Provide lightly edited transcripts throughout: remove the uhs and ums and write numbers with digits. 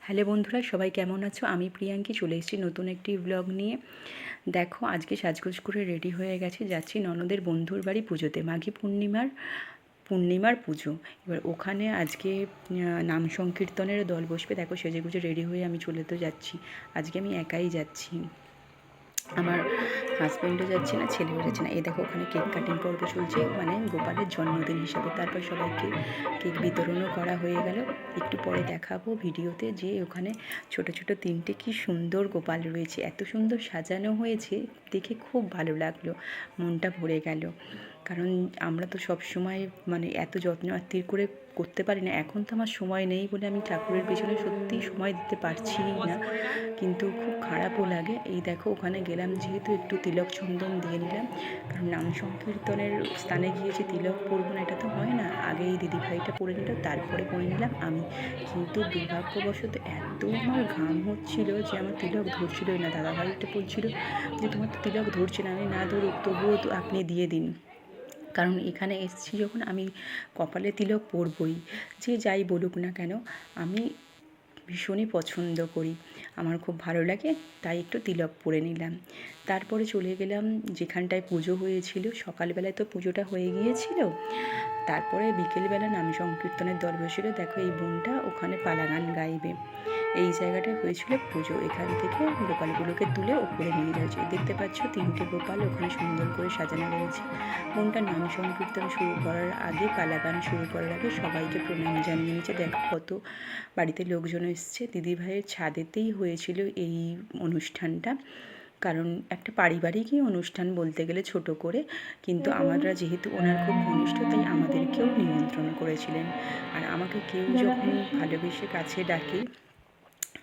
Hello বন্ধুরা, সবাই কেমন আছো? আমি প্রিয়াঙ্কি চলে এসেছি নতুন একটি ব্লগ নিয়ে। দেখো, আজকে সাজগোজ করে রেডি হয়ে গেছে, যাচ্ছি ননদের বন্ধুর বাড়ি পুজোতে, মাঘী পূর্ণিমার পুজো। এবার ওখানে আজকে নাম সংকীর্তনের দল বসবে। দেখো, সেজেগুজে রেডি হয়ে আমি চলে তো যাচ্ছি। আজকে আমি একাই যাচ্ছি, আমার হাজব্যান্ডও যাচ্ছে না, ছেলেও যাচ্ছে না। এই দেখো, ওখানে কেক কাটিং পর্ব চলছে, মানে গোপালের জন্মদিন হিসাবে। তারপর সবাইকে কেক বিতরণও করা হয়ে গেল। একটু পরে দেখাবো ভিডিওতে যে ওখানে ছোট ছোট 3টে কি সুন্দর গোপাল রয়েছে, এত সুন্দর সাজানো হয়েছে, দেখে খুব ভালো লাগলো, মনটা ভরে গেল। কারণ আমরা তো সব সময় মানে এত যত্ন আত্তির করে করতে পারি না। এখন তো আমার সময় নেই বলে আমি ঠাকুরের পেছনে সত্যিই সময় দিতে পারছি না, কিন্তু খুব খারাপও লাগে। এই দেখো, ওখানে গেলাম যেহেতু, একটু তিলক চন্দন দিয়ে নিলাম, কারণ নাম সংকীর্তনের স্থানে গিয়েছি, তিলক পরবো না এটা তো হয় না। আগে এই দিদিভাইটা পরে নিল, তারপরে পরে নিলাম আমি। কিন্তু দুর্ভাগ্যবশত এত আমার ঘাম হচ্ছিল যে আমার তিলক ধরছিলই না। দাদাভাইটা বলছিল যে তোমার তো তিলক ধরছে না। আমি না ধরুক, তবুও তো আপনি দিয়ে দিন, কারণ এখানে এসেছি যখন আমি কপালে তিলক পরবই, যে যাই বলুক না কেন। আমি ভীষণই পছন্দ করি, আমার খুব ভালো লাগে, তাই একটু তিলক পরে নিলাম। তারপরে চলে গেলাম যেখানটায় পুজো হয়েছিল। সকালবেলায় তো পুজোটা হয়ে গিয়েছিল, তারপরে বিকেলবেলা নাম সংকীর্তনের দল বসেছিল। দেখো, এই বোনটা ওখানে পালা গান গাইবে। এই জায়গাটায় হয়েছিল পুজো। এখান থেকে গোপালগুলোকে তুলে ওপরে নিয়ে যাচ্ছে। দেখতে পাচ্ছ 3টে গোপাল ওখানে সুন্দর করে সাজানো রয়েছে। বোনটা নাম সংকীর্তন শুরু করার আগে, পালা গান শুরু করার আগে সবাইকে প্রণাম জানিয়ে নিয়েছে। দেখো, কত বাড়িতে লোকজন এসছে। দিদিভাইয়ের ছাদেতেই হয়েছিল এই অনুষ্ঠানটা, কারণ একটা পারিবারিকই অনুষ্ঠান বলতে গেলে, ছোট করে। কিন্তু আমরা যেহেতু ওনার খুব ঘনিষ্ঠ, তাই আমাদেরকেও নিমন্ত্রণ করেছিলেন। আর আমাকে কেউ যখন ভালোবেসে কাছে ডাকে,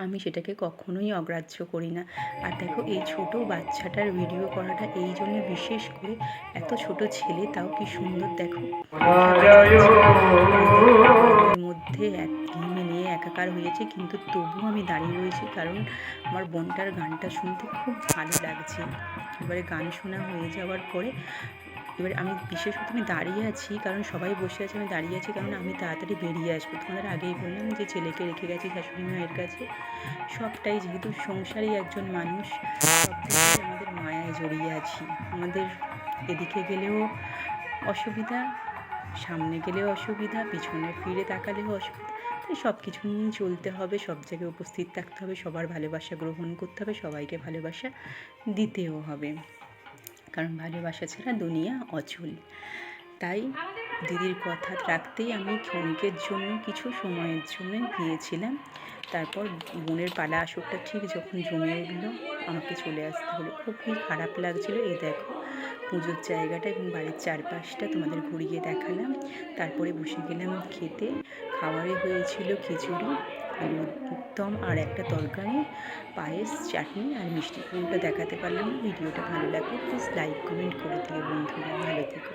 আমি সেটাকে কখনোই অগ্রাহ্য করি না। আর দেখো, এই ছোট বাচ্চাটার ভিডিও করাটা এই জন্য বিশেষ করে, এত ছোট ছেলে, তাও কি সুন্দর দেখো মধ্যে এক ঘেমে নিয়ে একাকার হয়েছে, কিন্তু তবুও আমি দাঁড়িয়ে রয়েছি, কারণ আমার বোনটার গানটা শুনতে খুব ভালো লাগছে। এবারে গান শোনা হয়ে যাওয়ার পরে এবারে আমি বিশেষত আমি দাঁড়িয়ে আছি, কারণ সবাই বসে আছে, আমি দাঁড়িয়ে আছি কারণ আমি তাড়াতাড়ি বেরিয়ে আসবো। তোমাদের আগেই বললাম যে ছেলেকে রেখে গেছি শাশুড়ি মায়ের কাছে। সবটাই যেহেতু সংসারী একজন মানুষ, সব থেকে আমাদের মায়ায় জড়িয়ে আছি। আমাদের এদিকে গেলেও অসুবিধা, সামনে গেলেও অসুবিধা, পিছনে ফিরে তাকালেও অসুবিধা। তাই সব কিছু নিয়েই চলতে হবে, সব জায়গায় উপস্থিত থাকতে হবে, সবার ভালোবাসা গ্রহণ করতে হবে, সবাইকে ভালোবাসা দিতেও হবে, কারণ ভালোবাসা ছাড়া দুনিয়া অচল। তাই দিদির কথা রাখতেই আমি ক্ষণিকের জন্য, কিছু সময়ের জন্য গিয়েছিলাম। তারপর বোনের পালা আসরটা ঠিক যখন জমে উঠলো, আমাকে চলে আসতে হলো। খুবই খারাপ লাগছিল। এই দেখো, পুজোর জায়গাটা এবং বাড়ির চারপাশটা তোমাদের ঘুরিয়ে দেখালাম। তারপরে বসে গেলাম খেতে। খাবারে হয়েছিল খিচুড়ি, আলুর দম আর একটা তরকারি, পায়েস, চাটনি আর মিষ্টি। কোনটা দেখাতে পারলাম না। ভিডিওটা ভালো লাগলে প্লিজ লাইক কমেন্ট করে দিও বন্ধুরা। ভালো থেকো।